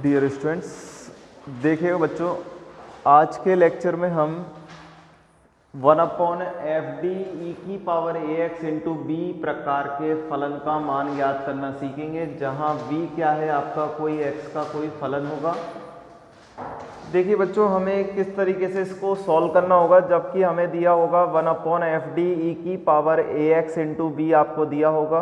Dear students, देखिएगा बच्चों, आज के लेक्चर में हम 1/fd e⁻ax इंटू बी प्रकार के फलन का मान ज्ञात करना सीखेंगे, जहां b क्या है, आपका कोई x का कोई फलन होगा। देखिए बच्चों, हमें किस तरीके से इसको सॉल्व करना होगा, जबकि हमें दिया होगा 1/fd e⁻ax इंटू बी आपको दिया होगा।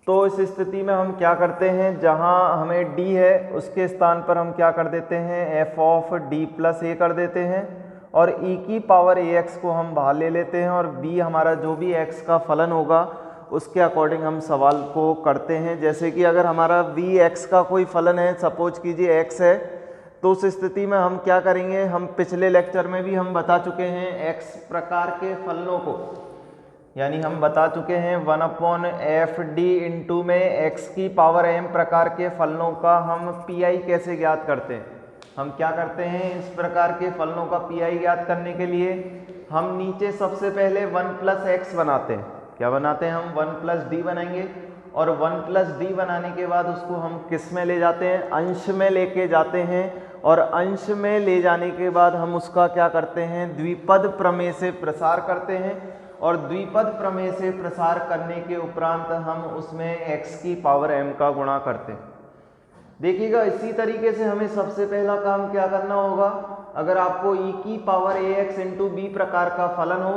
तो इस स्थिति में हम क्या करते हैं, जहां हमें d है उसके स्थान पर हम क्या कर देते हैं, f(d+a) कर देते हैं और e⁻ax को हम बाहर ले लेते हैं और b हमारा जो भी x का फलन होगा उसके अकॉर्डिंग हम सवाल को करते हैं। जैसे कि अगर हमारा v x का कोई फलन है, सपोज कीजिए x है, तो उस स्थिति में हम क्या करेंगे, हम पिछले लेक्चर में भी हम बता चुके हैं x प्रकार के फलनों को, यानी हम बता चुके हैं 1/fd इंटू में x⁻m प्रकार के फलनों का हम pi कैसे ज्ञात करते हैं। हम क्या करते हैं, इस प्रकार के फलनों का pi ज्ञात करने के लिए हम नीचे सबसे पहले 1+x बनाते हैं। क्या बनाते हैं, हम 1+d बनाएंगे और 1+d बनाने के बाद उसको हम किस में ले जाते हैं, अंश में लेके जाते हैं और अंश में ले जाने के बाद हम उसका क्या करते हैं, द्विपद प्रमेय से प्रसार करते हैं और द्विपद प्रमेय से प्रसार करने के उपरांत हम उसमें x⁻m का गुणा करते हैं। देखिएगा, इसी तरीके से हमें सबसे पहला काम क्या करना होगा, अगर आपको e⁻ax इंटू बी प्रकार का फलन हो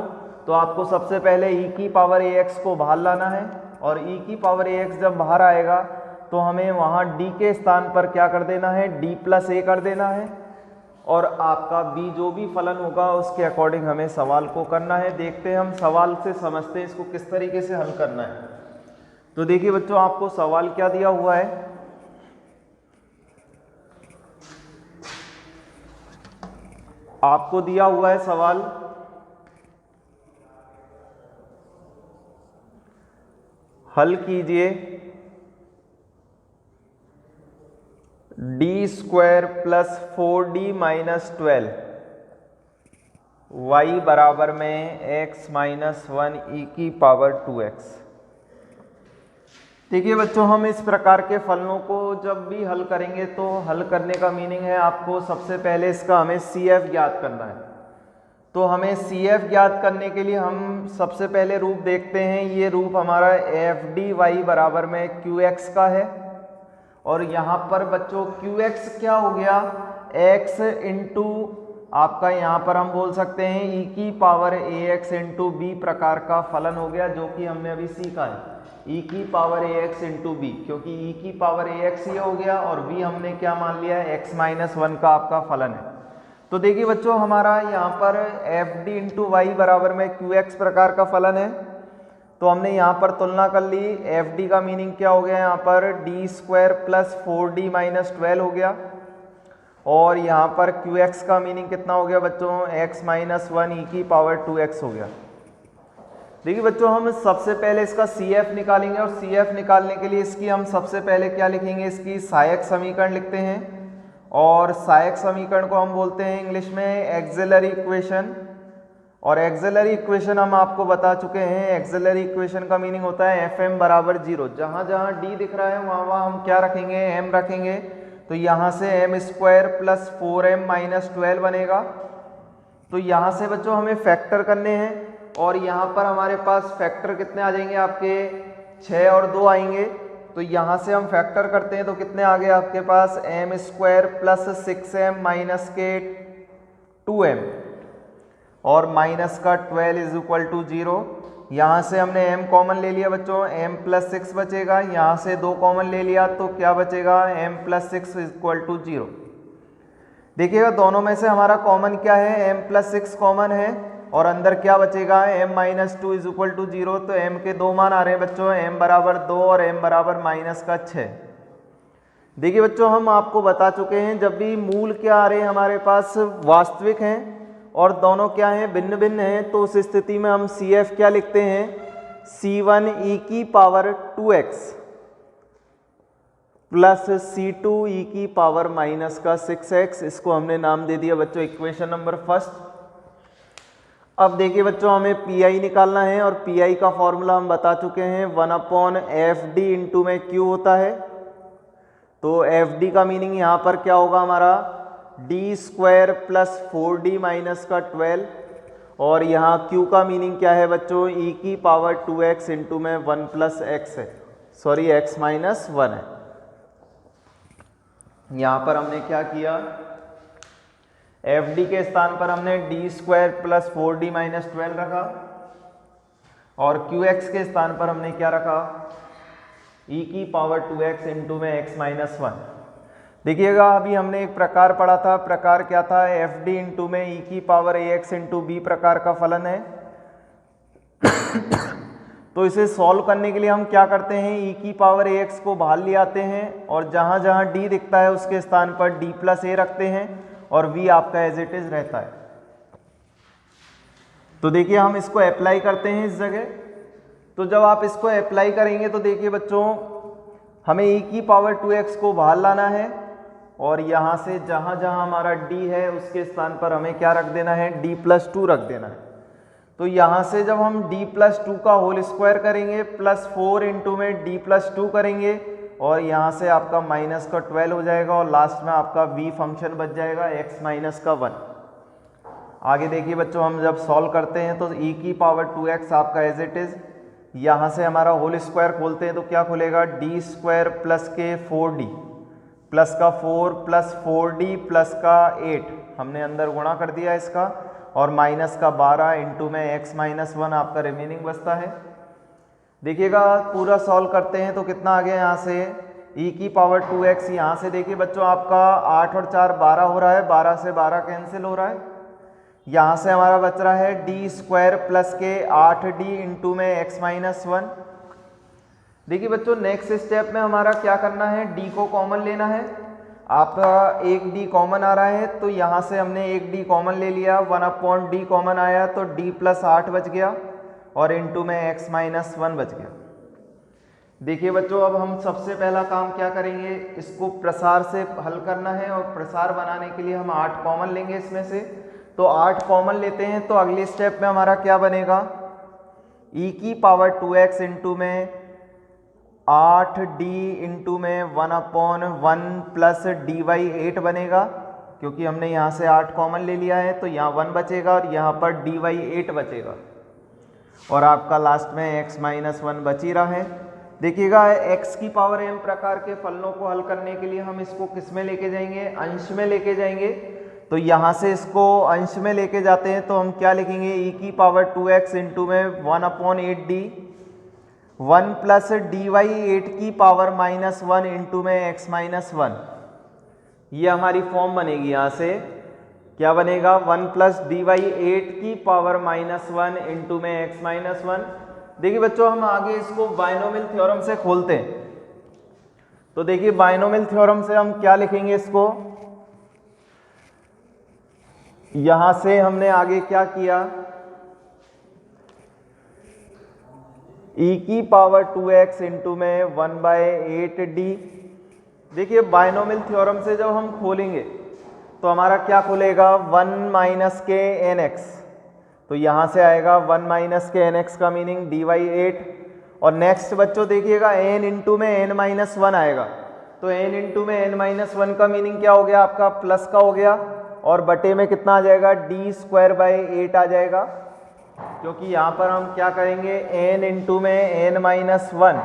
तो आपको सबसे पहले e⁻ax को बाहर लाना है और e⁻ax जब बाहर आएगा तो हमें वहाँ d के स्थान पर क्या कर देना है, d+a कर देना है और आपका b जो भी फलन होगा उसके अकॉर्डिंग हमें सवाल को करना है। देखते हैं हम सवाल से समझते हैं इसको किस तरीके से हल करना है। तो देखिए बच्चों, आपको सवाल क्या दिया हुआ है, आपको दिया हुआ है सवाल हल कीजिए d² + 4d - 12 y बराबर में x - 1 e⁻2x। देखिए बच्चों, हम इस प्रकार के फलनों को जब भी हल करेंगे तो हल करने का मीनिंग है आपको सबसे पहले इसका हमें CF ज्ञात करना है। तो हमें CF ज्ञात करने के लिए हम सबसे पहले रूप देखते हैं। ये रूप हमारा fdy बराबर में qx का है और यहाँ पर बच्चों qx क्या हो गया, x इंटू आपका यहाँ पर हम बोल सकते हैं e⁻ax इंटू बी प्रकार का फलन हो गया, जो कि हमने अभी सीखा है e⁻ax इंटू बी, क्योंकि e⁻ax ये हो गया और b हमने क्या मान लिया है, x - 1 का आपका फलन है। तो देखिए बच्चों, हमारा यहाँ पर fd इंटू वाई बराबर में qx प्रकार का फलन है। तो हमने यहाँ पर तुलना कर ली, fd का मीनिंग क्या हो गया, यहाँ पर d² + 4d - 12 हो गया और यहाँ पर qx का मीनिंग कितना हो गया बच्चों, x - 1 e⁻2x हो गया। देखिए बच्चों, हम सबसे पहले इसका CF निकालेंगे और CF निकालने के लिए इसकी हम सबसे पहले क्या लिखेंगे, इसकी सहायक समीकरण लिखते हैं और सहायक समीकरण को हम बोलते हैं इंग्लिश में एक्सिलरी इक्वेशन। और एक्सिलरी इक्वेशन हम आपको बता चुके हैं, एक्सिलरी इक्वेशन का मीनिंग होता है Fm = 0। जहाँ जहाँ d दिख रहा है वहाँ हम क्या रखेंगे, m रखेंगे। तो यहाँ से m² + 4m - 12 बनेगा। तो यहाँ से बच्चों हमें फैक्टर करने हैं और यहाँ पर हमारे पास फैक्टर कितने आ जाएंगे, आपके 6 और 2 आएंगे। तो यहाँ से हम फैक्टर करते हैं तो कितने आ गए आपके पास, m² + 6m - 2m और माइनस का 12 = 0। यहाँ से हमने m कॉमन ले लिया बच्चों, m + 6 बचेगा, यहाँ से 2 कॉमन ले लिया तो क्या बचेगा, m + 6 = 0। देखिएगा, दोनों में से हमारा कॉमन क्या है, m + 6 कॉमन है और अंदर क्या बचेगा, m - 2 = 0। तो m के 2 मान आ रहे हैं बच्चों, m बराबर 2 और m बराबर -6। देखिए बच्चों, हम आपको बता चुके हैं जब भी मूल क्या आ रहे हैं हमारे पास, वास्तविक हैं और दोनों क्या हैं, भिन्न भिन्न हैं, तो उस स्थिति में हम CF क्या लिखते हैं, C1 e⁻2x plus C2 e⁻−6x। इसको हमने नाम दे दिया बच्चों इक्वेशन नंबर फर्स्ट। अब देखिए बच्चों, हमें PI निकालना है और PI का फॉर्मूला हम बता चुके हैं, 1/fd इंटू में Q होता है। तो एफ डी का मीनिंग यहाँ पर क्या होगा हमारा, D square plus 4d minus का 12, और यहाँ q का मीनिंग क्या है बच्चों, e की पावर 2x इंटू में 1 प्लस एक्स है, सॉरी x माइनस 1 है। यहाँ पर हमने क्या किया, एफ डी के स्थान पर हमने D square plus 4d minus 12 रखा, और QX के स्थान पर हमने क्या रखा, e की पावर 2x इंटू में x माइनस 1। देखिएगा अभी हमने एक प्रकार पढ़ा था, प्रकार क्या था, एफ डी इंटू में e की पावर ax इंटू बी प्रकार का फलन है। तो इसे सॉल्व करने के लिए हम क्या करते हैं, e की पावर ax को बाहर ले आते हैं और जहाँ जहाँ d दिखता है उसके स्थान पर d प्लस a रखते हैं और v आपका एज इट इज रहता है। तो देखिए हम इसको अप्लाई करते हैं इस जगह। तो जब आप इसको अप्लाई करेंगे तो देखिए बच्चों हमें e की पावर 2x को बाहर लाना है और यहाँ से जहाँ जहाँ हमारा d है उसके स्थान पर हमें क्या रख देना है, d प्लस 2 रख देना है। तो यहाँ से जब हम d प्लस 2 का होल स्क्वायर करेंगे प्लस 4 इंटू में d प्लस 2 करेंगे और यहाँ से आपका माइनस का 12 हो जाएगा और लास्ट में आपका v फंक्शन बच जाएगा x माइनस का 1। आगे देखिए बच्चों हम जब सॉल्व करते हैं तो e की पावर 2x आपका एज इट इज, यहाँ से हमारा होल स्क्वायर खोलते हैं तो क्या खुलेगा, डी स्क्वायर प्लस के 4d प्लस का 4 प्लस 4d प्लस का 8, हमने अंदर गुणा कर दिया इसका, और माइनस का 12 इंटू में x माइनस 1 आपका रिमेनिंग बचता है। देखिएगा पूरा सॉल्व करते हैं तो कितना आ गया, यहाँ से e की पावर 2x, यहाँ से देखिए बच्चों आपका 8 और 4 12 हो रहा है, 12 से 12 कैंसिल हो रहा है। यहाँ से हमारा बच रहा है डी स्क्वायर प्लस के 8d इंटू में x माइनस 1। देखिए बच्चों नेक्स्ट स्टेप में हमारा क्या करना है, d को कॉमन लेना है। आपका एक d कॉमन आ रहा है तो यहाँ से हमने एक d कॉमन ले लिया, 1/d कॉमन आया तो d प्लस 8 बच गया और इंटू में x माइनस 1 बच गया। देखिए बच्चों अब हम सबसे पहला काम क्या करेंगे, इसको प्रसार से हल करना है और प्रसार बनाने के लिए हम 8 कॉमन लेंगे इसमें से। तो 8 कॉमन लेते हैं तो अगले स्टेप में हमारा क्या बनेगा, e की पावर 2x इंटू में 8d इंटू में 1/1 प्लस dy 8 बनेगा, क्योंकि हमने यहाँ से 8 कॉमन ले लिया है तो यहाँ 1 बचेगा और यहाँ पर dy 8 बचेगा और आपका लास्ट में x माइनस 1 बच ही रहा है। देखिएगा x की पावर m प्रकार के फलनों को हल करने के लिए हम इसको किस में लेके जाएंगे, अंश में लेके जाएंगे। तो यहाँ से इसको अंश में लेके जाते हैं तो हम क्या लिखेंगे, e की पावर 2x इंटू में 1/8d 1 प्लस dy 8 की पावर माइनस 1 इंटू में x माइनस 1, ये हमारी फॉर्म बनेगी। यहाँ से क्या बनेगा, 1 प्लस dy 8 की पावर माइनस 1 इंटू में x माइनस 1। देखिए बच्चों हम आगे इसको बायनोमियल थ्योरम से खोलते हैं। तो देखिए बायनोमियल थ्योरम से हम क्या लिखेंगे, इसको यहां से हमने आगे क्या किया, e की पावर 2x इंटू में 1/8d। देखिए बायनोमियल थ्योरम से जब हम खोलेंगे तो हमारा क्या खुलेगा, 1 माइनस के nx, तो यहाँ से आएगा 1 माइनस के nx का मीनिंग dy 8। और नेक्स्ट बच्चों देखिएगा n इंटू में n माइनस 1 आएगा, तो n इंटू में n माइनस 1 का मीनिंग क्या हो गया, आपका प्लस का हो गया और बटे में कितना आ जाएगा, डी स्क्वायर बाई 8 आ जाएगा, क्योंकि यहाँ पर हम क्या करेंगे, n इंटू में n माइनस 1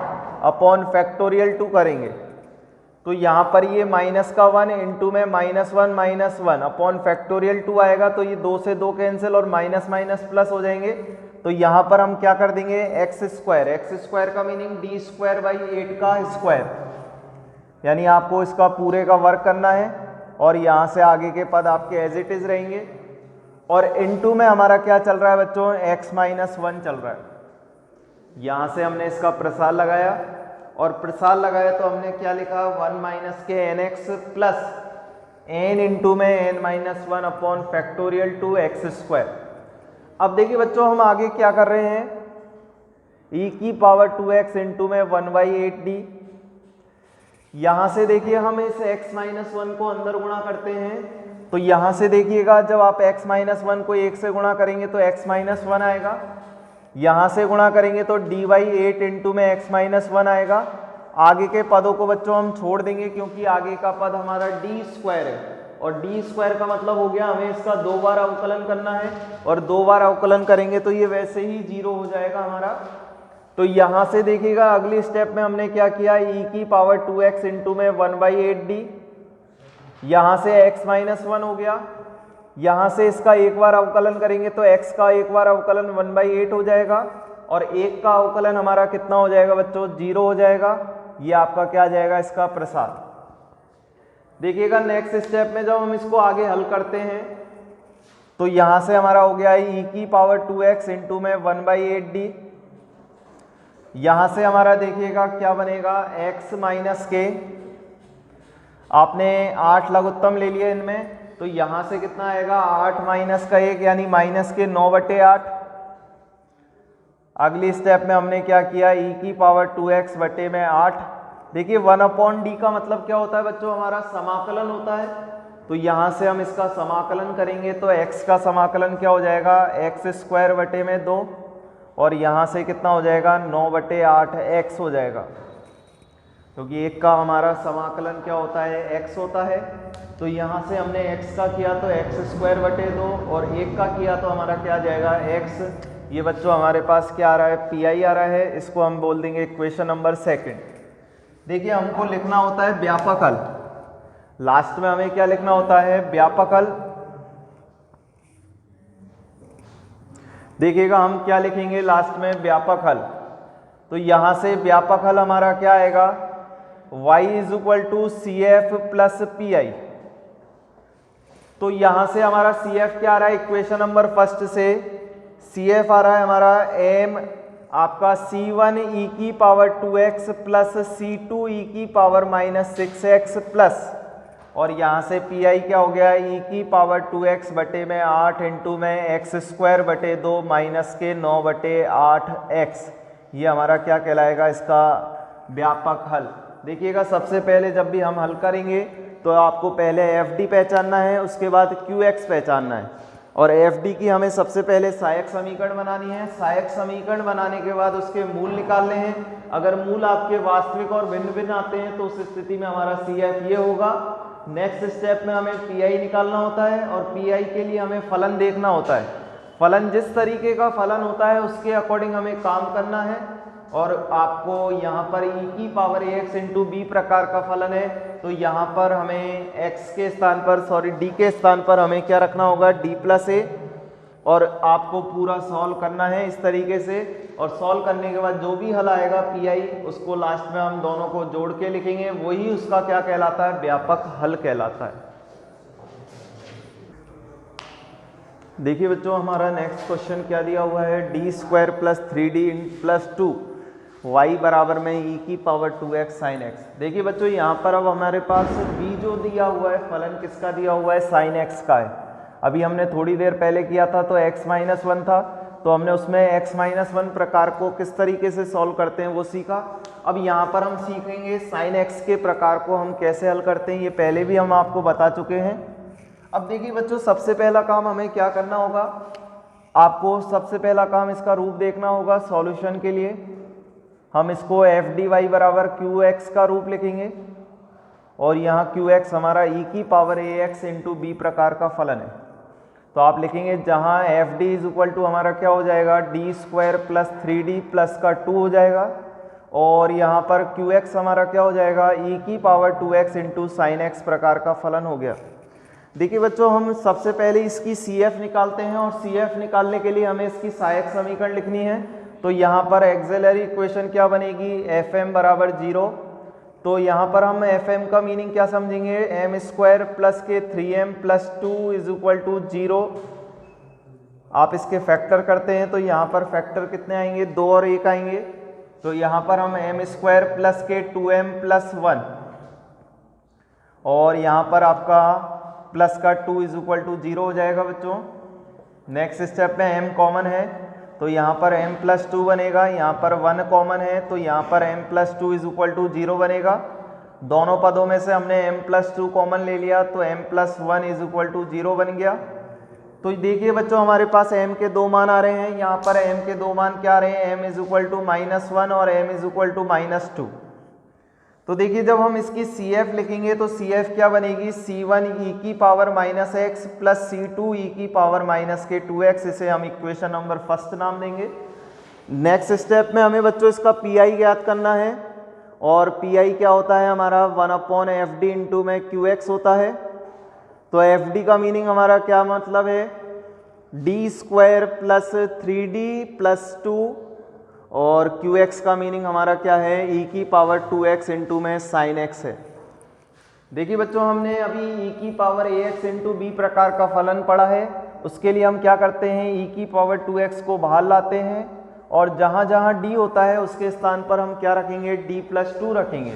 अपॉन फैक्टोरियल 2 करेंगे। तो यहाँ पर ये माइनस का 1 इंटू में माइनस 1 अपॉन फैक्टोरियल 2 आएगा, तो ये 2 से 2 कैंसिल और माइनस माइनस प्लस हो जाएंगे। तो यहाँ पर हम क्या कर देंगे, एक्स स्क्वायर का मीनिंग डी स्क्वायर बाई 8 का स्क्वायर, यानी आपको इसका पूरे का वर्क करना है और यहाँ से आगे के पद आपके एज इट इज रहेंगे। और इनटू में हमारा क्या चल रहा है बच्चों, x माइनस 1 चल रहा है। यहाँ से हमने इसका प्रसार लगाया और प्रसार लगाया तो हमने क्या लिखा, 1 माइनस के nx प्लस n इंटू में n minus 1 upon factorial 2 x square. अब देखिए बच्चों हम आगे क्या कर रहे हैं, e की पावर 2x इंटू में 1/8d। यहाँ से देखिए हम इस x माइनस 1 को अंदर गुणा करते हैं, तो यहाँ से देखिएगा जब आप x माइनस 1 को 1 से गुणा करेंगे तो x माइनस 1 आएगा, यहाँ से गुणा करेंगे तो dy 8 इंटू में x माइनस 1 आएगा आगे के पदों को बच्चों हम छोड़ देंगे क्योंकि आगे का पद हमारा डी स्क्वायर है, और डी स्क्वायर का मतलब हो गया हमें इसका 2 बार अवकलन करना है, और 2 बार अवकलन करेंगे तो ये वैसे ही 0 हो जाएगा हमारा। तो यहाँ से देखिएगा अगली स्टेप में हमने क्या किया, e की पावर 2x इंटू में 1/8d, यहाँ से x माइनस 1 हो गया, यहाँ से इसका एक बार अवकलन करेंगे तो x का एक बार अवकलन 1/8 हो जाएगा, और एक का अवकलन हमारा कितना हो जाएगा बच्चों, 0 हो जाएगा। ये आपका क्या जाएगा, इसका प्रसार। देखिएगा नेक्स्ट स्टेप में जब हम इसको आगे हल करते हैं तो यहाँ से हमारा हो गया e की पावर 2x इंटू में 1/8d, यहाँ से हमारा देखिएगा क्या बनेगा, x माइनस के, आपने 8 लघुत्तम ले लिए इनमें, तो यहाँ से कितना आएगा, 8 माइनस का 1 यानी माइनस के 9/8। अगली स्टेप में हमने क्या किया, e की पावर 2x बटे में 8। देखिए 1/d का मतलब क्या होता है बच्चों, हमारा समाकलन होता है, तो यहाँ से हम इसका समाकलन करेंगे तो x का समाकलन क्या हो जाएगा, x² बटे में 2, और यहाँ से कितना हो जाएगा, 9/8x हो जाएगा, क्योंकि एक का हमारा समाकलन क्या होता है, x होता है। तो यहाँ से हमने x का किया तो x² बटे 2, और एक का किया तो हमारा क्या जाएगा, x। ये बच्चों हमारे पास क्या आ रहा है, PI आ रहा है, इसको हम बोल देंगे इक्वेशन नंबर 2। देखिए हमको लिखना होता है व्यापक हल, लास्ट में हमें क्या लिखना होता है, व्यापक हल। देखिएगा हम क्या लिखेंगे लास्ट में, व्यापक हल। तो यहां से व्यापक हल हमारा क्या आएगा, y = CF + PI। तो यहां से हमारा CF क्या आ रहा है, इक्वेशन नंबर 1 से CF आ रहा है हमारा m आपका C1 e की power 2x plus C2 e की पावर -6x प्लस, और यहाँ से PI क्या हो गया, e की पावर 2x बटे में 8 इंटू में x² बटे 2 माइनस के 9/8x। ये हमारा क्या कहलाएगा, इसका व्यापक हल। देखिएगा सबसे पहले जब भी हम हल करेंगे तो आपको पहले FD पहचानना है, उसके बाद QX पहचानना है, और FD की हमें सबसे पहले सहायक समीकरण बनानी है। सहायक समीकरण बनाने के बाद उसके मूल निकालने हैं। अगर मूल आपके वास्तविक और भिन्न भिन्न आते हैं तो उस स्थिति में हमारा CF ये होगा। नेक्स्ट स्टेप में हमें PI निकालना होता है, और PI के लिए हमें फलन देखना होता है। फलन जिस तरीके का फलन होता है उसके अकॉर्डिंग हमें काम करना है, और आपको यहाँ पर e की पावर ax इंटू b प्रकार का फलन है, तो यहाँ पर हमें x के स्थान पर d के स्थान पर हमें क्या रखना होगा, d + a, और आपको पूरा सॉल्व करना है इस तरीके से। और सॉल्व करने के बाद जो भी हल आएगा PI, उसको लास्ट में हम दोनों को जोड़ के लिखेंगे, वही उसका क्या कहलाता है, व्यापक हल कहलाता है। देखिए बच्चों हमारा नेक्स्ट क्वेश्चन क्या दिया हुआ है, d² + 3d + 2 y बराबर में e की पावर 2x sin x। देखिए बच्चों यहाँ पर अब हमारे पास b जो दिया हुआ है, फलन किसका दिया हुआ है, sin x का है। अभी हमने थोड़ी देर पहले किया था तो x - 1 था, तो हमने उसमें x - 1 प्रकार को किस तरीके से सॉल्व करते हैं वो सीखा। अब यहाँ पर हम सीखेंगे sin x के प्रकार को हम कैसे हल करते हैं, ये पहले भी हम आपको बता चुके हैं। अब देखिए बच्चों सबसे पहला काम हमें क्या करना होगा, आपको सबसे पहला काम इसका रूप देखना होगा। सॉल्यूशन के लिए हम इसको FDy बराबर QX का रूप लिखेंगे, और यहाँ QX हमारा e की पावर ax इंटू b प्रकार का फलन है। तो आप लिखेंगे जहाँ FD = हमारा क्या हो जाएगा, d² + 3d प्लस का 2 हो जाएगा, और यहाँ पर QX हमारा क्या हो जाएगा, e की power 2x into sin x प्रकार का फलन हो गया। देखिए बच्चों हम सबसे पहले इसकी CF निकालते हैं, और CF निकालने के लिए हमें इसकी सहायक समीकरण लिखनी है। तो यहाँ पर एक्सिलरी इक्वेशन क्या बनेगी, Fm बराबर 0। तो यहाँ पर हम Fm का मीनिंग क्या समझेंगे, m² प्लस के 3m + 2 = 0। आप इसके फैक्टर करते हैं तो यहाँ पर फैक्टर कितने आएंगे, 2 और 1 आएंगे। तो यहाँ पर हम m² प्लस के 2m + 1, और यहाँ पर आपका प्लस का 2 = 0 हो जाएगा बच्चों। नेक्स्ट स्टेप में m कॉमन है, तो यहाँ पर m + 2 बनेगा, यहाँ पर 1 कॉमन है, तो यहाँ पर m + 2 = 0 बनेगा। दोनों पदों में से हमने m + 2 कॉमन ले लिया, तो m + 1 = 0 बन गया। तो देखिए बच्चों हमारे पास m के 2 मान आ रहे हैं। यहाँ पर m के 2 मान क्या आ रहे हैं, m = -1 और m = -2। तो देखिए जब हम इसकी CF लिखेंगे तो CF क्या बनेगी, C1 e की power minus x plus C2 e की पावर माइनस के 2x। इसे हम इक्वेशन नंबर फर्स्ट नाम देंगे। नेक्स्ट स्टेप में हमें बच्चों इसका PI ज्ञात करना है, और PI क्या होता है हमारा 1/FD इंटू में QX होता है। तो FD का मीनिंग हमारा क्या मतलब है, D square plus 3D plus 2, और QX का मीनिंग हमारा क्या है, e की पावर 2x इंटू में साइन x है। देखिए बच्चों हमने अभी e की पावर ax इंटू b प्रकार का फलन पढ़ा है। उसके लिए हम क्या करते हैं, e की पावर 2x को बाहर लाते हैं, और जहाँ जहाँ d होता है उसके स्थान पर हम क्या रखेंगे, d प्लस 2 रखेंगे।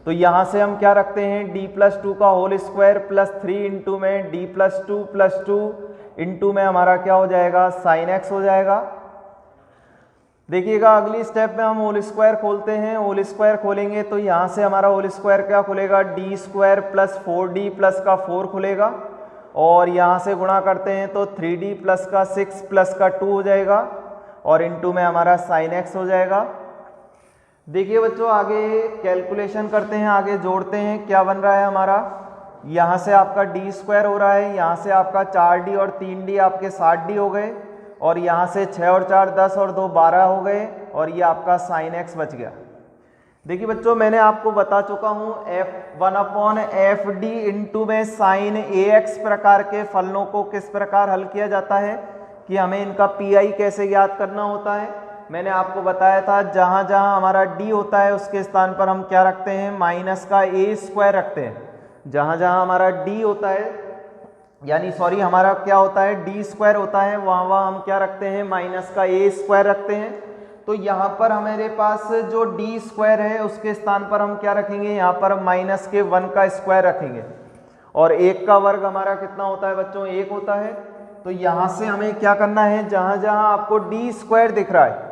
तो यहाँ से हम क्या रखते हैं, d प्लस 2 का होल स्क्वायर प्लस 3 इंटू में d प्लस 2 इंटू में हमारा क्या हो जाएगा, साइन x हो जाएगा। देखिएगा अगली स्टेप में हम होल स्क्वायर खोलते हैं। होल स्क्वायर खोलेंगे तो यहाँ से हमारा होल स्क्वायर क्या खुलेगा, D square plus 4d plus का 4 खुलेगा, और यहाँ से गुणा करते हैं तो 3d प्लस का 6 प्लस का 2 हो जाएगा, और इंटू में हमारा साइन x हो जाएगा। देखिए बच्चों आगे कैलकुलेशन करते हैं, आगे जोड़ते हैं। क्या बन रहा है हमारा, यहाँ से आपका डी स्क्वायर हो रहा है, यहाँ से आपका 4d और 3d आपके 7d हो गए, और यहाँ से 6 और 4 10 और 2 12 हो गए, और ये आपका साइन x बच गया। देखिए बच्चों मैंने आपको बता चुका हूँ F1/FD इंटू में साइन AX प्रकार के फलनों को किस प्रकार हल किया जाता है, कि हमें इनका PI कैसे ज्ञात करना होता है। मैंने आपको बताया था जहाँ जहाँ हमारा D होता है उसके स्थान पर हम क्या रखते हैं, माइनस का a स्क्वायर रखते हैं। जहाँ जहाँ हमारा D होता है, यानी सॉरी हमारा क्या होता है, डी स्क्वायर होता है, वहाँ हम क्या रखते हैं, माइनस का a स्क्वायर रखते हैं। तो यहाँ पर हमारे पास जो डी स्क्वायर है उसके स्थान पर हम क्या रखेंगे, यहाँ पर माइनस के 1 का स्क्वायर रखेंगे, और 1 का वर्ग हमारा कितना होता है बच्चों, 1 होता है। तो यहाँ से हमें क्या करना है, जहाँ जहाँ आपको डी स्क्वायर दिख रहा है,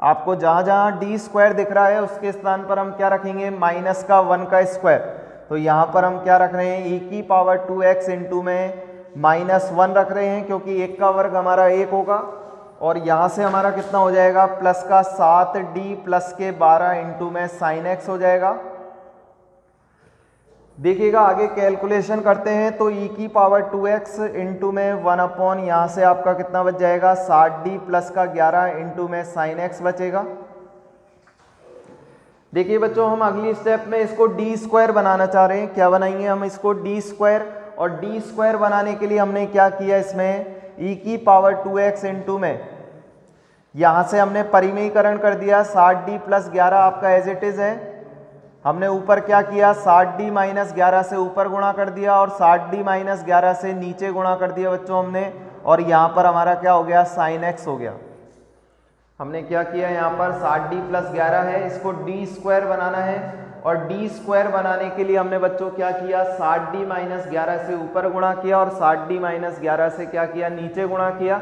आपको जहाँ जहाँ डी स्क्वायर दिख रहा है उसके स्थान पर हम क्या रखेंगे, माइनस का 1 का स्क्वायर। तो यहाँ पर हम क्या रख रहे हैं, e की पावर 2x इंटू में माइनस 1 रख रहे हैं, क्योंकि 1 का वर्ग हमारा 1 होगा, और यहाँ से हमारा कितना हो जाएगा, प्लस का 7d प्लस के 12 इंटू में साइन x हो जाएगा। देखिएगा आगे कैलकुलेशन करते हैं तो e की पावर 2x इंटू में 1 यहाँ से आपका कितना बच जाएगा, 7d प्लस का 11 इंटू में साइन x बचेगा। देखिए बच्चों हम अगली स्टेप में इसको डी स्क्वायर बनाना चाह रहे हैं। क्या बनाएंगे हम इसको, डी स्क्वायर, और डी स्क्वायर बनाने के लिए हमने क्या किया, इसमें e की पावर 2x इंटू में यहाँ से हमने परिमेयीकरण कर दिया, 7d प्लस 11 आपका एज इट इज़ है। हमने ऊपर क्या किया, 7d माइनस 11 से ऊपर गुणा कर दिया, और 7d माइनस 11 से नीचे गुणा कर दिया बच्चों हमने, और यहाँ पर हमारा क्या हो गया, साइन x हो गया। हमने क्या किया, यहाँ पर 7d प्लस 11 है, इसको डी स्क्वायर बनाना है, और डी स्क्वायर बनाने के लिए हमने बच्चों क्या किया, 7d माइनस 11 से ऊपर गुणा किया, और 7d माइनस 11 से क्या किया, नीचे गुणा किया।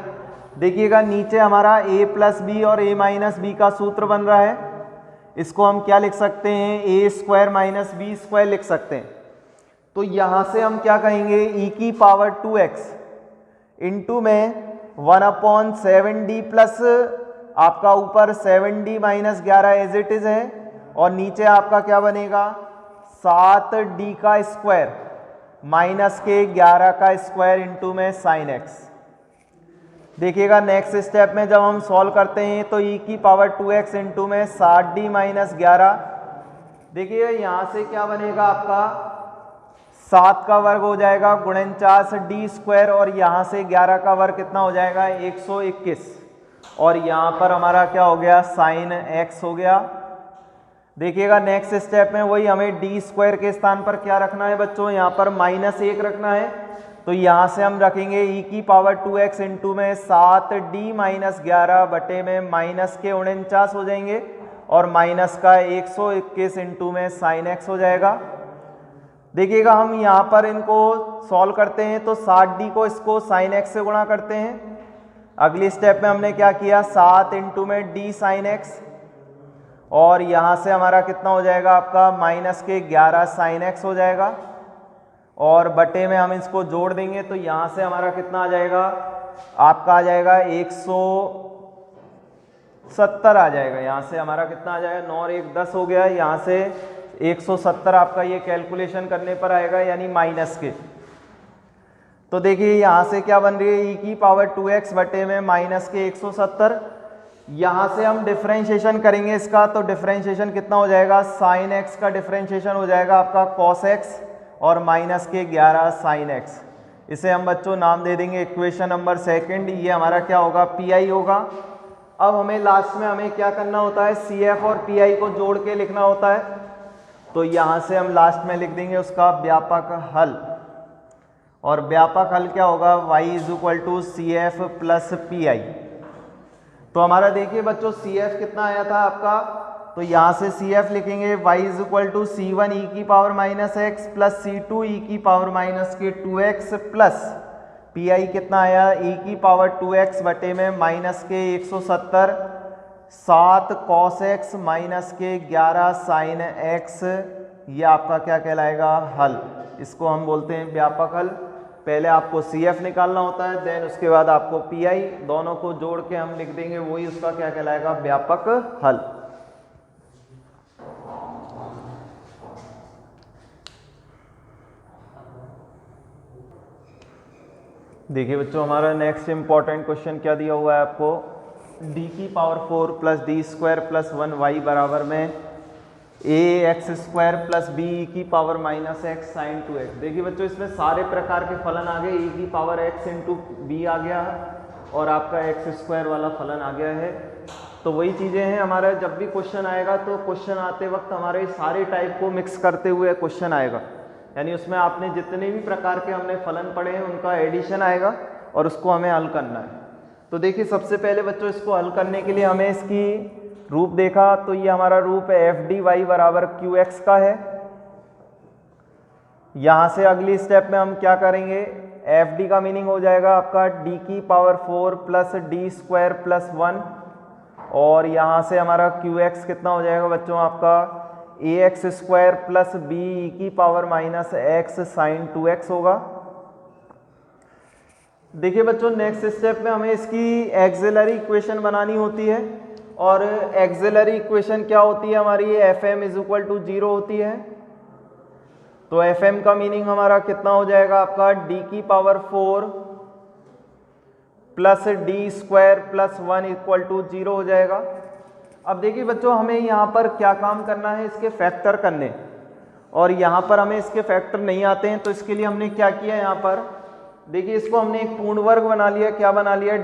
देखिएगा नीचे हमारा a प्लस बी और a माइनस बी का सूत्र बन रहा है, इसको हम क्या लिख सकते हैं, a square minus b square लिख सकते हैं। तो यहाँ से हम क्या कहेंगे, e की पावर 2x इंटू में 1/7d प्लस आपका ऊपर 7d minus 11 as it is है, और नीचे आपका क्या बनेगा, 7d का स्क्वायर माइनस के 11 का स्क्वायर इंटू में साइन x। देखिएगा नेक्स्ट स्टेप में जब हम सॉल्व करते हैं तो e की पावर 2x इंटू में 7d माइनस 11, देखिए यहाँ से क्या बनेगा आपका, 7 का वर्ग हो जाएगा गुणनचास डी स्क्वायर, और यहाँ से 11 का वर्ग कितना हो जाएगा, 121, और यहाँ पर हमारा क्या हो गया, साइन x हो गया। देखिएगा नेक्स्ट स्टेप में वही हमें डी स्क्वायर के स्थान पर क्या रखना है बच्चों, यहाँ पर -1 रखना है। तो यहाँ से हम रखेंगे e की पावर 2x इंटू में 7d माइनस 11 बटे में माइनस के 49 हो जाएंगे, और माइनस का 121 इंटू में साइन x हो जाएगा। देखिएगा हम यहाँ पर इनको सॉल्व करते हैं तो 7d को इसको साइन x से गुणा करते हैं। अगली स्टेप में हमने क्या किया, 7 इंटू में d साइन x, और यहाँ से हमारा कितना हो जाएगा आपका, माइनस के 11 साइन x हो जाएगा, और बटे में हम इसको जोड़ देंगे तो यहाँ से हमारा कितना आ जाएगा, आपका आ जाएगा 170 आ जाएगा। यहाँ से हमारा कितना आ जाएगा, 9 और 1 10 हो गया, यहाँ से 170 आपका ये कैलकुलेशन करने पर आएगा, यानी माइनस के। तो देखिए यहाँ से क्या बन रही है, e की पावर 2x बटे में माइनस के 170। यहाँ से हम डिफरेंशिएशन करेंगे इसका, तो डिफरेंशिएशन कितना हो जाएगा, साइन x का डिफरेंशिएशन हो जाएगा आपका cos x और माइनस के 11 साइन x। इसे हम बच्चों नाम दे देंगे इक्वेशन नंबर सेकंड। ये हमारा क्या होगा, पी होगा। अब हमें लास्ट में हमें क्या करना होता है, CF और PI को जोड़ के लिखना होता है। तो यहाँ से हम लास्ट में लिख देंगे उसका व्यापक हल, और व्यापक हल क्या होगा, y = CF + PI। तो हमारा देखिए बच्चों CF कितना आया था आपका, तो यहाँ से CF लिखेंगे y = C1 e की पावर -x + C2 e की पावर -2x प्लस PI कितना आया, e की पावर 2x बटे में माइनस के 170 7 cos x माइनस के 11 sin x। ये आपका क्या कहलाएगा, हल। इसको हम बोलते हैं व्यापक हल। पहले आपको CF निकालना होता है, देन उसके बाद आपको PI, दोनों को जोड़ के हम लिख देंगे, वही उसका क्या कहलाएगा, व्यापक हल। देखिए बच्चों हमारा नेक्स्ट इंपॉर्टेंट क्वेश्चन क्या दिया हुआ है आपको, d की पावर 4 + d² + 1y बराबर में ax² + b e की पावर -x sin 2x। देखिए बच्चों इसमें सारे प्रकार के फलन आ गए, e की पावर x × b आ गया और आपका x² वाला फलन आ गया है। तो वही चीज़ें हैं हमारा, जब भी क्वेश्चन आएगा तो क्वेश्चन आते वक्त हमारे सारे टाइप को मिक्स करते हुए क्वेश्चन आएगा, यानी उसमें आपने जितने भी प्रकार के हमने फलन पढ़े हैं उनका एडिशन आएगा और उसको हमें हल करना है। तो देखिए सबसे पहले बच्चों इसको हल करने के लिए हमें इसकी रूप देखा, तो ये हमारा रूप है f/d y = qx का है। यहाँ से अगली स्टेप में हम क्या करेंगे, f/d का मीनिंग हो जाएगा आपका d की पावर 4 + d² + 1, और यहाँ से हमारा qx कितना हो जाएगा बच्चों आपका ax² + b e की पावर -x sin 2x होगा। देखिए बच्चों नेक्स्ट स्टेप में हमें इसकी एक्सिलरी इक्वेशन बनानी होती है, और एक्सिलरी इक्वेशन क्या होती है हमारी, fm = 0 होती है। तो fm का मीनिंग हमारा कितना हो जाएगा आपका, d की पावर 4 + d² + 1 = 0 हो जाएगा। अब देखिए बच्चों हमें यहाँ पर क्या काम करना है, इसके फैक्टर करने, और यहाँ पर हमें इसके फैक्टर नहीं आते हैं। तो इसके लिए हमने क्या किया, यहाँ पर देखिए इसको हमने एक पूर्ण वर्ग बना लिया। क्या बना लिया,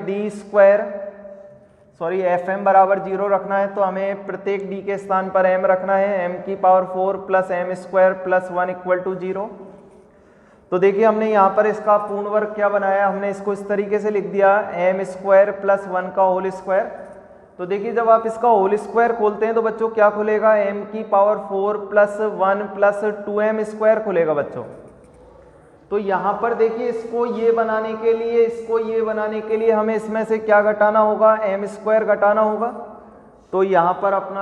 fm = 0 रखना है, तो हमें प्रत्येक d के स्थान पर m रखना है, m की पावर 4 + m² + 1 = 0। तो देखिए हमने यहाँ पर इसका पूर्ण वर्ग क्या बनाया, हमने इसको इस तरीके से लिख दिया m² + 1 का होल स्क्वायर। तो देखिए जब आप इसका होल स्क्वायर खोलते हैं तो बच्चों क्या खुलेगा, m की पावर 4 + 1 + 2m² खुलेगा बच्चों। तो यहाँ पर देखिए इसको ये बनाने के लिए हमें इसमें से क्या घटाना होगा, m² घटाना होगा। तो यहाँ पर अपना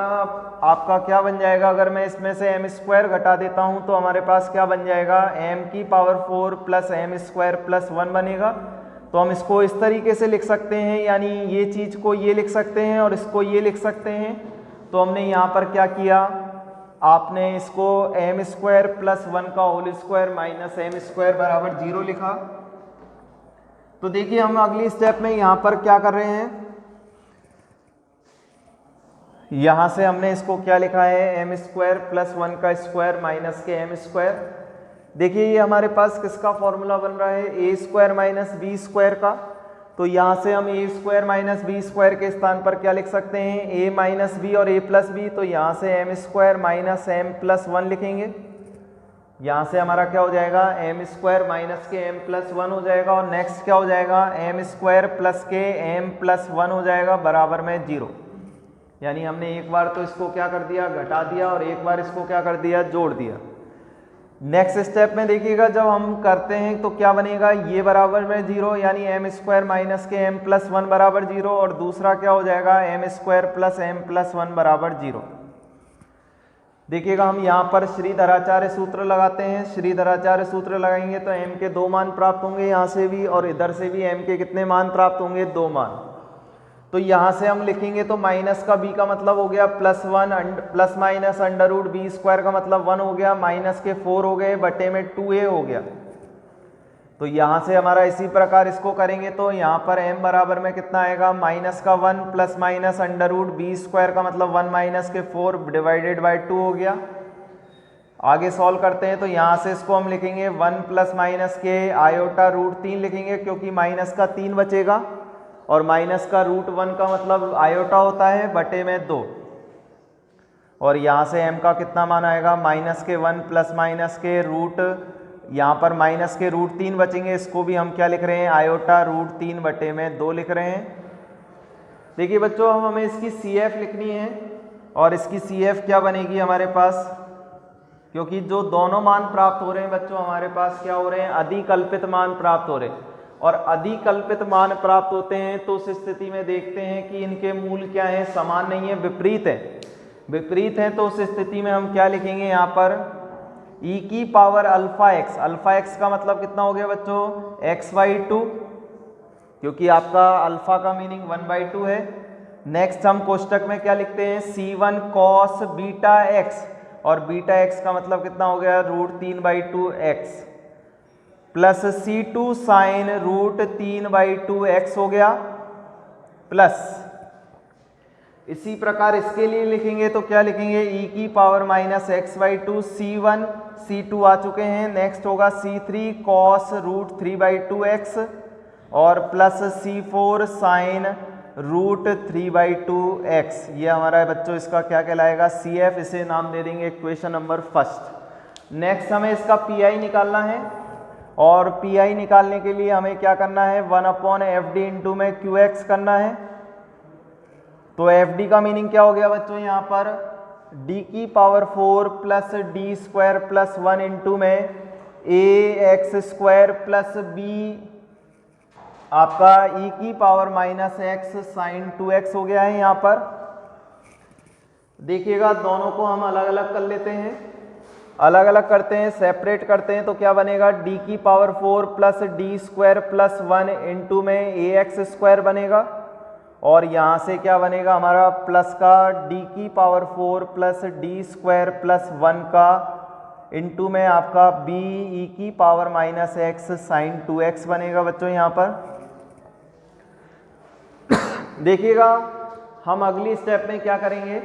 आपका क्या बन जाएगा, अगर मैं इसमें से m² घटा देता हूँ तो हमारे पास क्या बन जाएगा, m की पावर 4 + m² + 1 बनेगा। तो हम इसको इस तरीके से लिख सकते हैं, यानी ये चीज़ को ये लिख सकते हैं और इसको ये लिख सकते हैं। तो हमने यहाँ पर क्या किया, आपने इसको m² + 1 का होल स्क्वायर माइनस m² = 0 लिखा। तो देखिए हम अगली स्टेप में यहाँ पर क्या कर रहे हैं, यहाँ से हमने इसको क्या लिखा है, m² + 1 का स्क्वायर माइनस के m²। देखिए ये हमारे पास किसका फॉर्मूला बन रहा है, a² - b² का। तो यहाँ से हम a² - b² के स्थान पर क्या लिख सकते हैं, a - b और a + b। तो यहाँ से m² - m + 1 लिखेंगे। यहाँ से हमारा क्या हो जाएगा, m² - के m + 1 हो जाएगा, और नेक्स्ट क्या हो जाएगा, m² + के m + 1 हो जाएगा बराबर में 0। यानी हमने एक बार तो इसको क्या कर दिया, घटा दिया, और एक बार इसको क्या कर दिया, जोड़ दिया। नेक्स्ट स्टेप में देखिएगा जब हम करते हैं तो क्या बनेगा, ये बराबर में 0, यानी m² - के m + 1 बराबर 0, और दूसरा क्या हो जाएगा, m² + m + 1 बराबर 0। देखिएगा हम यहाँ पर श्रीधराचार्य सूत्र लगाते हैं। श्रीधराचार्य सूत्र लगाएंगे तो m के 2 मान प्राप्त होंगे यहाँ से भी, और इधर से भी m के कितने मान प्राप्त होंगे, 2 मान। तो यहाँ से हम लिखेंगे तो माइनस का b का मतलब हो गया +1 plus minus under root b square का मतलब 1 हो गया, माइनस के 4 हो गए, बटे में 2a हो गया। तो यहाँ से हमारा इसी प्रकार इसको करेंगे तो यहाँ पर m बराबर में कितना आएगा, माइनस का 1 plus minus under root b square का मतलब 1 माइनस के 4 डिवाइडेड बाई 2 हो गया। आगे सॉल्व करते हैं तो यहाँ से इसको हम लिखेंगे 1 प्लस माइनस के आयोटा रूट 3 लिखेंगे, क्योंकि माइनस का 3 बचेगा और माइनस का रूट 1 का मतलब आयोटा होता है, बटे में 2। और यहाँ से m का कितना मान आएगा, माइनस के 1 प्लस माइनस के रूट, यहाँ पर माइनस के रूट 3 बचेंगे, इसको भी हम क्या लिख रहे हैं, आयोटा रूट 3 बटे में 2 लिख रहे हैं। देखिए बच्चों, हम हमें इसकी CF लिखनी है और इसकी CF क्या बनेगी हमारे पास, क्योंकि जो दोनों मान प्राप्त हो रहे हैं बच्चों हमारे पास क्या हो रहे हैं, अधिकल्पित मान प्राप्त हो रहे हैं। और अधिकल्पित मान प्राप्त होते हैं तो उस स्थिति में देखते हैं कि इनके मूल क्या है, समान नहीं है, विपरीत है। विपरीत है तो उस स्थिति में हम क्या लिखेंगे यहाँ पर, e की power alpha x. Alpha x का मतलब कितना हो गया बच्चों, x/2, क्योंकि आपका अल्फा का मीनिंग 1/2 है। नेक्स्ट हम कोष्टक में क्या लिखते हैं, c1 cos बीटा x, और बीटा x का मतलब कितना हो गया, √3/2x, plus c2 sign √3/2x हो गया, प्लस इसी प्रकार इसके लिए लिखेंगे तो क्या लिखेंगे, e की power minus x/2, c1 c2 आ चुके हैं, नेक्स्ट होगा c3 cos √3/2x और प्लस c4 साइन √3/2x। ये हमारा बच्चों इसका क्या कहलाएगा, CF, इसे नाम दे देंगे इक्वेशन नंबर फर्स्ट। नेक्स्ट हमें इसका PI निकालना है और PI निकालने के लिए हमें क्या करना है, 1/FD इंटू में QX करना है। तो FD का मीनिंग क्या हो गया बच्चों, यहाँ पर d की power 4 plus d square plus 1 into में ax² प्लस b आपका e की power minus x sine 2x हो गया है। यहाँ पर देखिएगा दोनों को हम अलग अलग कर लेते हैं, अलग अलग करते हैं, सेपरेट करते हैं तो क्या बनेगा, d की power 4 plus d square plus 1 into में ax² बनेगा। और यहाँ से क्या बनेगा हमारा, प्लस का d की power 4 plus d square plus 1 का इंटू में आपका b e की power minus x sine 2x बनेगा बच्चों। यहाँ पर देखिएगा हम अगली स्टेप में क्या करेंगे,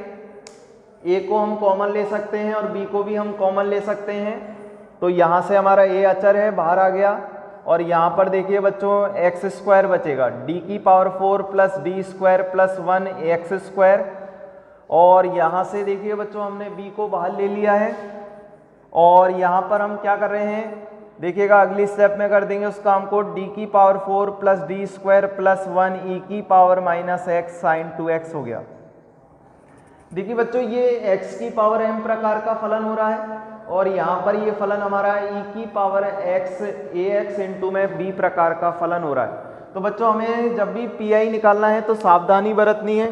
a को हम कॉमन ले सकते हैं और b को भी हम कॉमन ले सकते हैं। तो यहाँ से हमारा a अचर है, बाहर आ गया, और यहाँ पर देखिए बच्चों x² बचेगा, d की power 4 plus d square plus 1 x²। और यहाँ से देखिए बच्चों हमने b को बाहर ले लिया है और यहाँ पर हम क्या कर रहे हैं, देखिएगा अगली स्टेप में कर देंगे उस काम को, d की power 4 plus d square plus 1 e की power minus x sine 2x हो गया। देखिए बच्चों ये x की पावर m प्रकार का फलन हो रहा है और यहाँ पर ये फलन हमारा e की पावर x ax इंटू में b प्रकार का फलन हो रहा है। तो बच्चों हमें जब भी PI निकालना है तो सावधानी बरतनी है,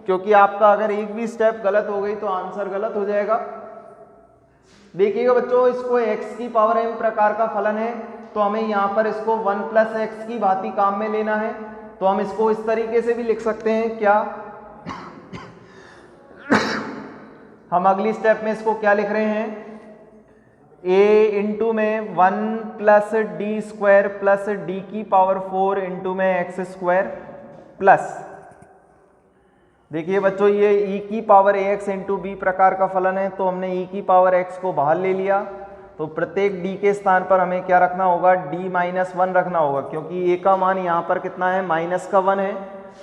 क्योंकि आपका अगर एक भी स्टेप गलत हो गई तो आंसर गलत हो जाएगा। देखिएगा बच्चों इसको x की पावर m प्रकार का फलन है तो हमें यहाँ पर इसको 1 प्लस x की भांति काम में लेना है। तो हम इसको इस तरीके से भी लिख सकते हैं, क्या हम अगली स्टेप में इसको क्या लिख रहे हैं, a इंटू में 1 plus d square plus D की पावर 4 इंटू में x² प्लस, देखिए बच्चों ये e की पावर ax इंटू b प्रकार का फलन है तो हमने e की पावर x को बाहर ले लिया। तो प्रत्येक d के स्थान पर हमें क्या रखना होगा, d-1 रखना होगा, क्योंकि a का मान यहाँ पर कितना है, -1 है।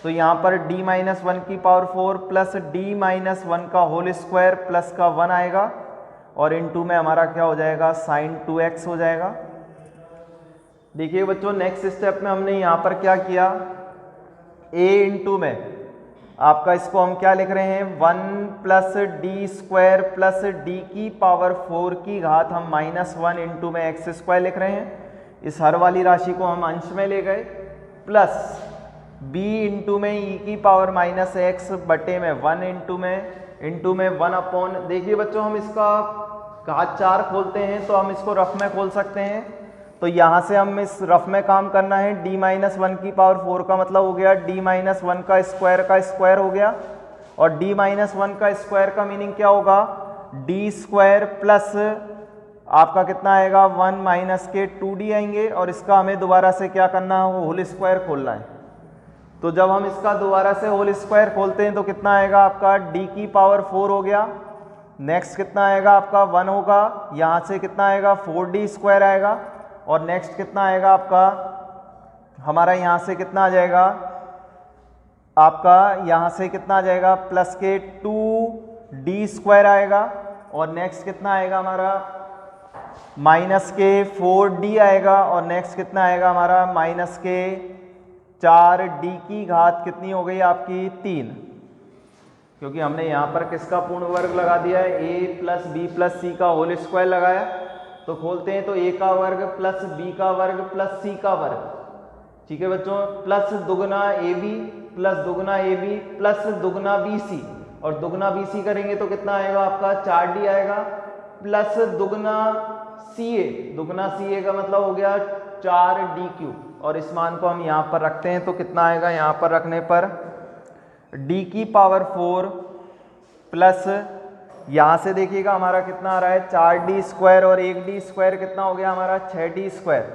तो यहाँ पर d-1 की पावर 4 प्लस d-1 का होल स्क्वायर प्लस का 1 आएगा और इंटू में हमारा क्या हो जाएगा, साइन 2x हो जाएगा। देखिए बच्चों नेक्स्ट स्टेप में हमने यहाँ पर क्या किया, a इंटू में आपका इसको हम क्या लिख रहे हैं, 1 plus d square plus D की पावर 4 की घात हम -1 इंटू में x² लिख रहे हैं। इस हर वाली राशि को हम अंश में ले गए, प्लस b इंटू में e की पावर माइनस x बटे में 1 इंटू में 1 अपॉन, देखिए बच्चों हम इसका घात 4 खोलते हैं तो हम इसको रफ में खोल सकते हैं। तो यहाँ से हम इस रफ में काम करना है, d-1 की पावर 4 का मतलब हो गया d-1 का स्क्वायर हो गया, और d-1 का स्क्वायर का मीनिंग क्या होगा, d स्क्वायर प्लस आपका कितना आएगा 1 माइनस के 2d आएंगे, और इसका हमें दोबारा से क्या करना है, होल स्क्वायर खोलना है। तो जब हम इसका दोबारा से होल स्क्वायर खोलते हैं तो कितना आएगा आपका d की पावर 4 हो गया, नेक्स्ट कितना आएगा आपका 1 होगा, यहाँ से कितना आएगा 4d स्क्वायर आएगा, और नेक्स्ट कितना आएगा आपका हमारा यहाँ से कितना आ जाएगा आपका यहाँ से कितना आ जाएगा प्लस के 2d स्क्वायर आएगा, और नेक्स्ट कितना आएगा हमारा माइनस के 4d आएगा, और नेक्स्ट कितना आएगा हमारा माइनस के 4d की घात कितनी हो गई आपकी 3, क्योंकि हमने यहाँ पर किसका पूर्ण वर्ग लगा दिया है, a प्लस बी प्लस सी का होल स्क्वायर लगाया। तो खोलते हैं तो a का वर्ग प्लस b का वर्ग प्लस c का वर्ग, ठीक है बच्चों, प्लस दुगना ab प्लस दुगना ab प्लस दुगना bc, और दुगना bc करेंगे तो कितना आएगा आपका 4d आएगा, प्लस दुगना ca का मतलब हो गया 4d³, और इस मान को हम यहाँ पर रखते हैं तो कितना आएगा, यहाँ पर रखने पर d की पावर 4 प्लस यहाँ से देखिएगा हमारा कितना आ रहा है 4d स्क्वायर, और 1d स्क्वायर कितना हो गया हमारा 6d स्क्वायर,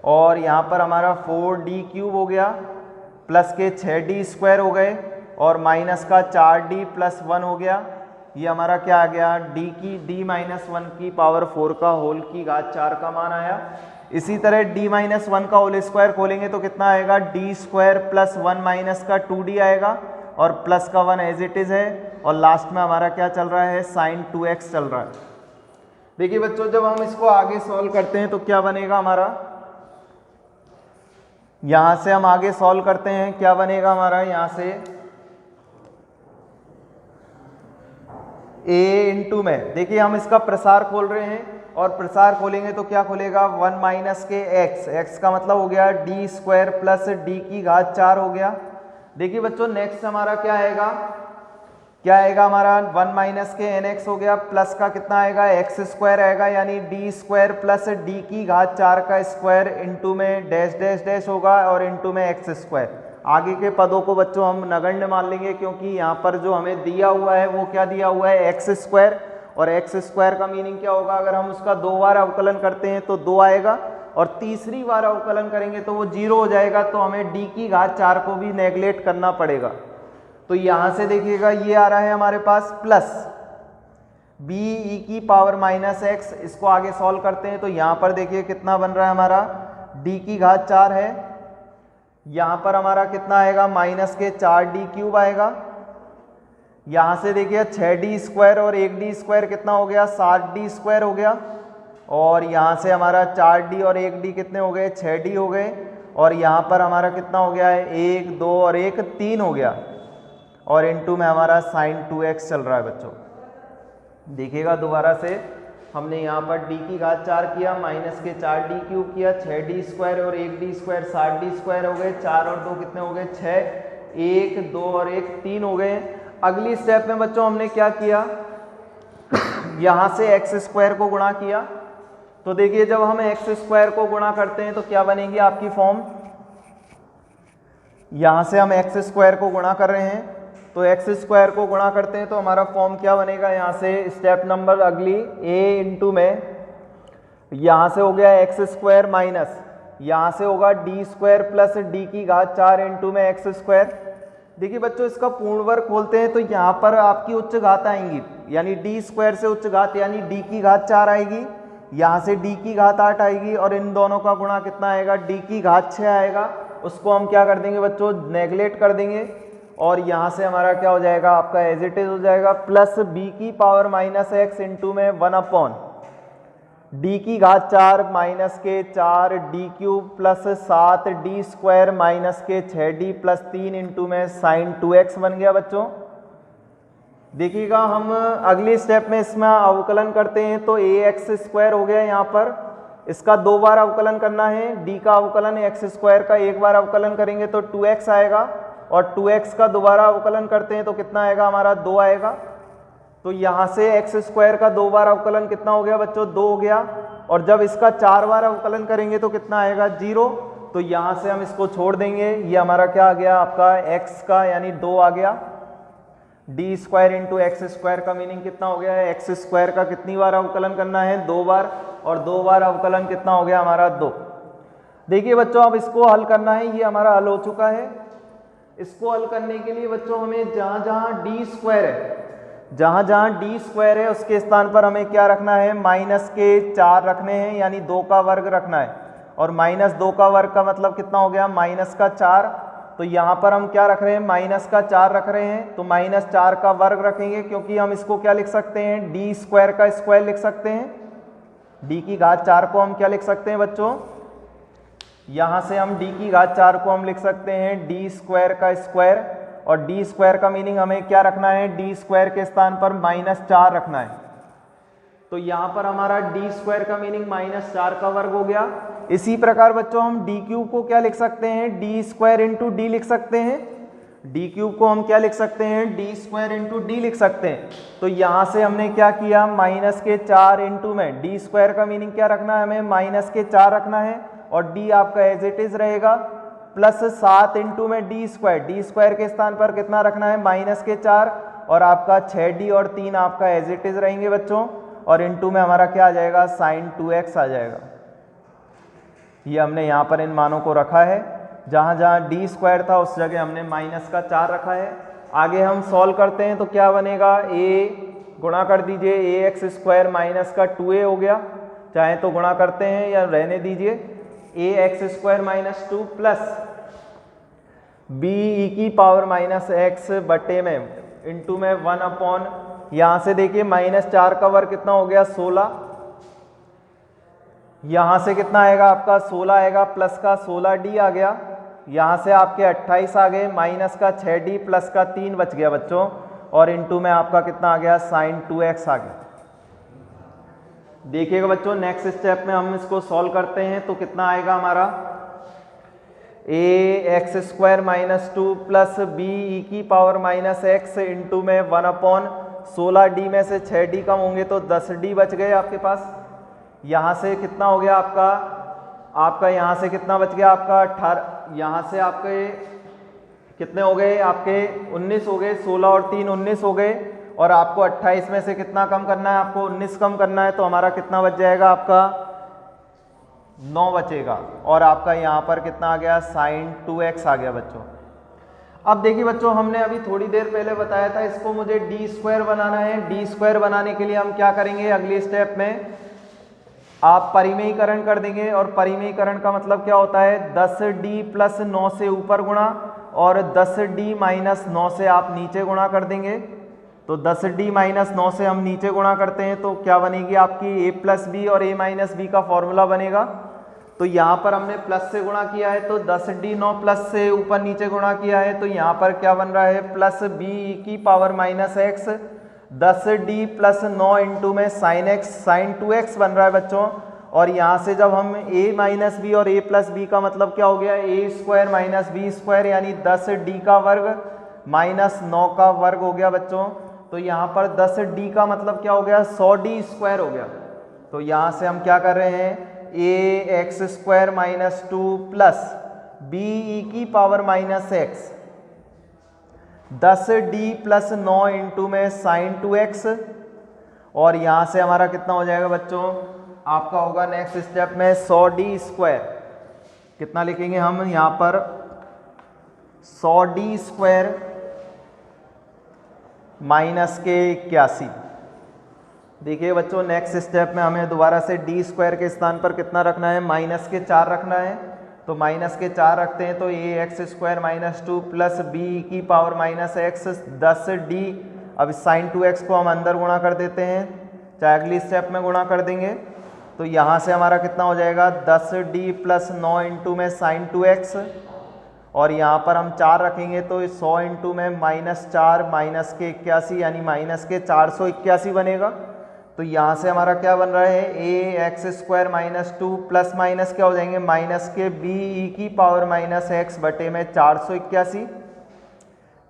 और यहाँ पर हमारा 4d³ हो गया, प्लस के 6d स्क्वायर हो गए, और माइनस का 4d प्लस 1 हो गया। ये हमारा क्या आ गया, d-1 की पावर 4 का होल की घात 4 का मान आया। इसी तरह d-1 का होल स्क्वायर खोलेंगे तो कितना आएगा, d स्क्वायर प्लस 1 माइनस का 2d आएगा, और प्लस का 1 एज इट इज है, और लास्ट में हमारा क्या चल रहा है, sin 2x चल रहा है। देखिए बच्चों जब हम इसको आगे सॉल्व करते हैं तो क्या बनेगा हमारा, यहां से हम आगे सॉल्व करते हैं, क्या बनेगा हमारा, यहां से a इंटू में, देखिए हम इसका प्रसार खोल रहे हैं, और प्रसार खोलेंगे तो क्या खोलेगा 1 माइनस के x का मतलब हो गया d स्क्वायर प्लस d की घात 4 हो गया। देखिए बच्चों नेक्स्ट हमारा क्या आएगा हमारा 1 माइनस के nx हो गया, प्लस का कितना आएगा x स्क्वायर आएगा, यानी d स्क्वायर प्लस d की घात 4 का स्क्वायर इंटू में डैश डैश डैश होगा, और इंटू में x स्क्वायर। आगे के पदों को बच्चों हम नगण्य मान लेंगे, क्योंकि यहाँ पर जो हमें दिया हुआ है वो क्या दिया हुआ है x स्क्वायर, और x स्क्वायर का मीनिंग क्या होगा, अगर हम उसका 2 बार अवकलन करते हैं तो 2 आएगा, और तीसरी बार अवकलन करेंगे तो वो 0 हो जाएगा, तो हमें d की घात 4 को भी नेगलेक्ट करना पड़ेगा। तो यहाँ से देखिएगा ये आ रहा है हमारे पास प्लस b e की पावर माइनस x, इसको आगे सॉल्व करते हैं तो यहाँ पर देखिए कितना बन रहा है हमारा d की घात 4 है, यहाँ पर हमारा कितना आएगा माइनस के 4d³ आएगा, यहाँ से देखिए 6d स्क्वायर और 1d स्क्वायर कितना हो गया 7d स्क्वायर हो गया, और यहाँ से हमारा 4d और 1d कितने हो गए 6d हो गए, और यहाँ पर हमारा कितना हो गया है 1 2 और 1 3 हो गया, और इनटू में हमारा sin 2x चल रहा है बच्चों। देखिएगा दोबारा से हमने यहाँ पर d की घात 4 किया, माइनस के 4d³ किया, 6d स्क्वायर और 1d स्क्वायर 7d स्क्वायर हो गए, 4 और 2 कितने हो गए 6, 1 2 और 1 3 हो गए। अगली स्टेप में बच्चों हमने क्या किया, यहाँ से x स्क्वायर को गुणा किया, तो देखिए जब हम x स्क्वायर को गुणा करते हैं तो क्या बनेगी आपकी फॉर्म, यहाँ से हम x स्क्वायर को गुणा कर रहे हैं तो x स्क्वायर को गुणा करते हैं तो हमारा फॉर्म क्या बनेगा, यहाँ से स्टेप नंबर अगली a इंटू में, यहाँ से हो गया x स्क्वायर माइनस, यहाँ से होगा d स्क्वायर प्लस d की घात 4 इंटू में x स्क्वायर। देखिए बच्चों इसका पूर्ण वर्ग खोलते हैं तो यहाँ पर आपकी उच्च घात आएंगी, यानी d स्क्वायर से उच्च घात यानी d की घात 4 आएगी, यहाँ से d की घात 8 आएगी, और इन दोनों का गुणा कितना आएगा d की घात 6 आएगा, उसको हम क्या कर देंगे बच्चों नेगलेक्ट कर देंगे, और यहाँ से हमारा क्या हो जाएगा आपका एज इट इज हो जाएगा प्लस b की पावर माइनस x इंटू में 1 अपॉन d की घात 4 माइनस के 4d³ plus 7d square minus के 6d प्लस 3 इंटू में sin 2x बन गया बच्चों। देखिएगा हम अगली स्टेप में इसमें अवकलन करते हैं तो ax स्क्वायर हो गया, यहाँ पर इसका 2 बार अवकलन करना है, d का अवकलन x स्क्वायर का 1 बार अवकलन करेंगे तो 2x आएगा, और 2x का दोबारा अवकलन करते हैं तो कितना आएगा हमारा 2 आएगा। तो यहाँ से x स्क्वायर का 2 बार अवकलन कितना हो गया बच्चों 2 हो गया, और जब इसका 4 बार अवकलन करेंगे तो कितना आएगा 0। तो यहाँ से हम इसको छोड़ देंगे, ये हमारा क्या आ गया आपका x का यानी 2 आ गया। D square into x square का मीनिंग कितना हो गया है, एक्स स्क्वायर का कितनी बार अवकलन करना है 2 बार, और 2 बार अवकलन कितना हो गया हमारा 2। देखिए बच्चों अब इसको हल करना है, ये हमारा हल हो चुका है। इसको हल करने के लिए बच्चों हमें जहाँ जहाँ डी स्क्वायर है, जहाँ जहाँ डी स्क्वायर है उसके स्थान पर हमें क्या रखना है, माइनस के 4 रखने हैं, यानी 2 का वर्ग रखना है। और माइनस 2 का वर्ग का मतलब कितना हो गया, माइनस का 4। तो यहाँ पर हम क्या रख रहे हैं, माइनस का 4 रख रहे हैं, तो माइनस 4 का वर्ग रखेंगे, क्योंकि हम इसको क्या लिख सकते हैं, डी स्क्वायर का स्क्वायर लिख सकते हैं। डी की घात 4 को हम क्या लिख सकते हैं बच्चों, यहाँ से हम डी की घात 4 को हम लिख सकते हैं डी स्क्वायर का स्क्वायर। और डी स्क्वायर का मीनिंग हमें क्या रखना है, डी स्क्वायर के स्थान पर माइनस 4 रखना है। तो यहाँ पर हमारा डी स्क्वायर का मीनिंग माइनस 4 का वर्ग हो गया। इसी प्रकार बच्चों हम डी क्यूब को क्या लिख सकते हैं, डी स्क्वायर इंटू डी लिख सकते हैं। डी क्यूब को हम क्या लिख सकते हैं, डी स्क्वायर इंटू डी लिख सकते हैं। तो यहाँ से हमने क्या किया, माइनस के 4 इंटू में डी स्क्वायर का मीनिंग क्या रखना है, हमें माइनस के 4 रखना है, और डी आपका एज इट इज रहेगा, प्लस 7 इंटू में डी स्क्वायर के स्थान पर कितना रखना है, माइनस के 4, और आपका 6d और 3 आपका एज इट इज रहेंगे बच्चों, और इंटू में हमारा क्या आ जाएगा, साइन 2x आ जाएगा। ये हमने यहाँ पर इन मानों को रखा है, जहाँ जहाँ डी स्क्वायर था उस जगह हमने माइनस का 4 रखा है। आगे हम सॉल्व करते हैं तो क्या बनेगा, a गुणा कर दीजिए, ax स्क्वायर माइनस का 2a हो गया, चाहे तो गुणा करते हैं या रहने दीजिए, ax square minus 2 plus b e की पावर माइनस x बटे में इंटू में 1 अपॉन, यहाँ से देखिए माइनस 4 का वर्ग कितना हो गया 16, यहाँ से कितना आएगा आपका 16 आएगा, प्लस का 16d आ गया, यहाँ से आपके 28 आ गए, माइनस का 6d प्लस का 3 बच गया बच्चों, और इंटू में आपका कितना आ गया, साइन 2x आ गया। देखिएगा बच्चों नेक्स्ट स्टेप में हम इसको सॉल्व करते हैं तो कितना आएगा हमारा, ax square minus 2 plus b e की पावर माइनस x इंटू में 1 अपॉन 16d में से 6d कम होंगे तो 10d बच गए आपके पास। यहाँ से कितना हो गया आपका यहाँ से कितना बच गया आपका 18, यहाँ से आपके कितने हो गए, आपके 19 हो गए, 16 और 3 19 हो गए, और आपको 28 में से कितना कम करना है, आपको 19 कम करना है, तो हमारा कितना बच जाएगा, आपका 9 बचेगा, और आपका यहाँ पर कितना आ गया, साइन 2x आ गया बच्चों। अब देखिए बच्चों हमने अभी थोड़ी देर पहले बताया था इसको मुझे डी स्क्वायर बनाना है। डी स्क्वायर बनाने के लिए हम क्या करेंगे, अगले स्टेप में आप परिमेयीकरण कर देंगे, और परिमेयीकरण का मतलब क्या होता है, 10d प्लस 9 से ऊपर गुणा और 10d माइनस 9 से आप नीचे गुणा कर देंगे। तो 10d माइनस 9 से हम नीचे गुणा करते हैं तो क्या बनेगी आपकी a प्लस बी और a माइनस बी का फॉर्मूला बनेगा। तो यहाँ पर हमने प्लस से गुणा किया है तो 10d 9 प्लस से ऊपर नीचे गुणा किया है, तो यहाँ पर क्या बन रहा है, प्लस b की power minus x, 10d plus 9 into में साइन x, साइन 2x बन रहा है बच्चों। और यहाँ से जब हम a माइनस बी और a प्लस बी का मतलब क्या हो गया, a square minus b square, यानी 10d का वर्ग माइनस 9 का वर्ग हो गया बच्चों। तो यहाँ पर 10d का मतलब क्या हो गया, 100d स्क्वायर हो गया। तो यहाँ से हम क्या कर रहे हैं, ax square minus 2 plus b e की power minus x, 10d plus 9 into में साइन 2x, और यहाँ से हमारा कितना हो जाएगा बच्चों, आपका होगा नेक्स्ट स्टेप में 100d स्क्वायर, कितना लिखेंगे हम यहाँ पर 100d स्क्वायर माइनस के 81। देखिए बच्चों नेक्स्ट स्टेप में हमें दोबारा से डी स्क्वायर के स्थान पर कितना रखना है, माइनस के 4 रखना है। तो माइनस के 4 रखते हैं तो A X square minus 2 plus B की पावर माइनस एक्स 10d, अब साइन 2x को हम अंदर गुणा कर देते हैं, चाहे अगली स्टेप में गुणा कर देंगे। तो यहाँ से हमारा कितना हो जाएगा 10d प्लस 9 इंटू में साइन 2x, और यहाँ पर हम 4 रखेंगे तो 100 इंटू में माइनस 4 माइनस के 81, यानी माइनस के 481 बनेगा। तो यहाँ से हमारा क्या बन रहा है, A X square minus 2 plus minus क्या हो जाएंगे, माइनस के बी ई की पावर माइनस एक्स बटे में 481।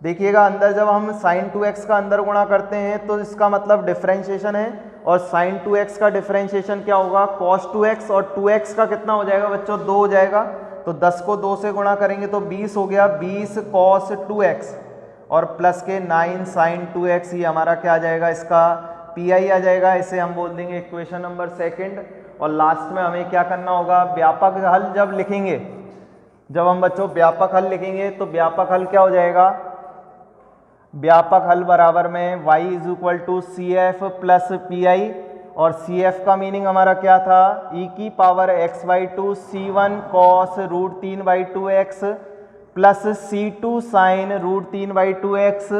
देखिएगा अंदर जब हम साइन 2x का अंदर गुणा करते हैं तो इसका मतलब डिफरेंशिएशन है, और sin 2x का डिफरेंशिएशन क्या होगा, cos 2x, और 2x का कितना हो जाएगा बच्चों, 2 हो जाएगा। तो 10 को 2 से गुणा करेंगे तो 20 हो गया, 20 cos 2x और प्लस के 9 sin 2x, ये हमारा क्या आ जाएगा, इसका PI आ जाएगा। इसे हम बोल देंगे इक्वेशन नंबर सेकंड। और लास्ट में हमें क्या करना होगा, व्यापक हल जब लिखेंगे, जब हम बच्चों व्यापक हल लिखेंगे तो व्यापक हल क्या हो जाएगा, व्यापक हल बराबर में y is equal to C F plus P I, और सी एफ का मीनिंग हमारा क्या था, e की power x/2 c1 cos √3/2x plus c2 sin √3/2x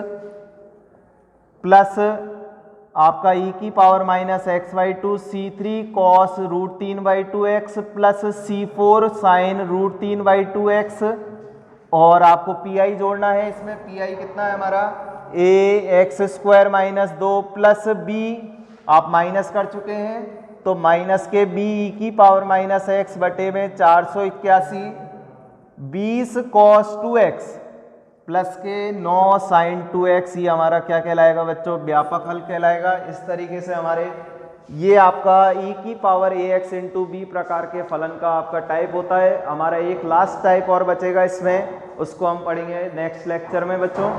plus आपका e की power minus x/2 c3 cos √3/2x plus c4 sin √3/2x, और आपको पी जोड़ना है इसमें। पी कितना है हमारा, ax² माइनस 2 प्लस b, आप माइनस कर चुके हैं तो माइनस के b e की पावर माइनस x बटे में 481, 20 cos 2x प्लस के 9 sin 2x, ये हमारा क्या कहलाएगा बच्चों, व्यापक हल कहलाएगा। इस तरीके से हमारे ये आपका e की पावर ax इंटू b प्रकार के फलन का आपका टाइप होता है। हमारा एक लास्ट टाइप और बचेगा इसमें, उसको हम पढ़ेंगे नेक्स्ट लेक्चर में बच्चों।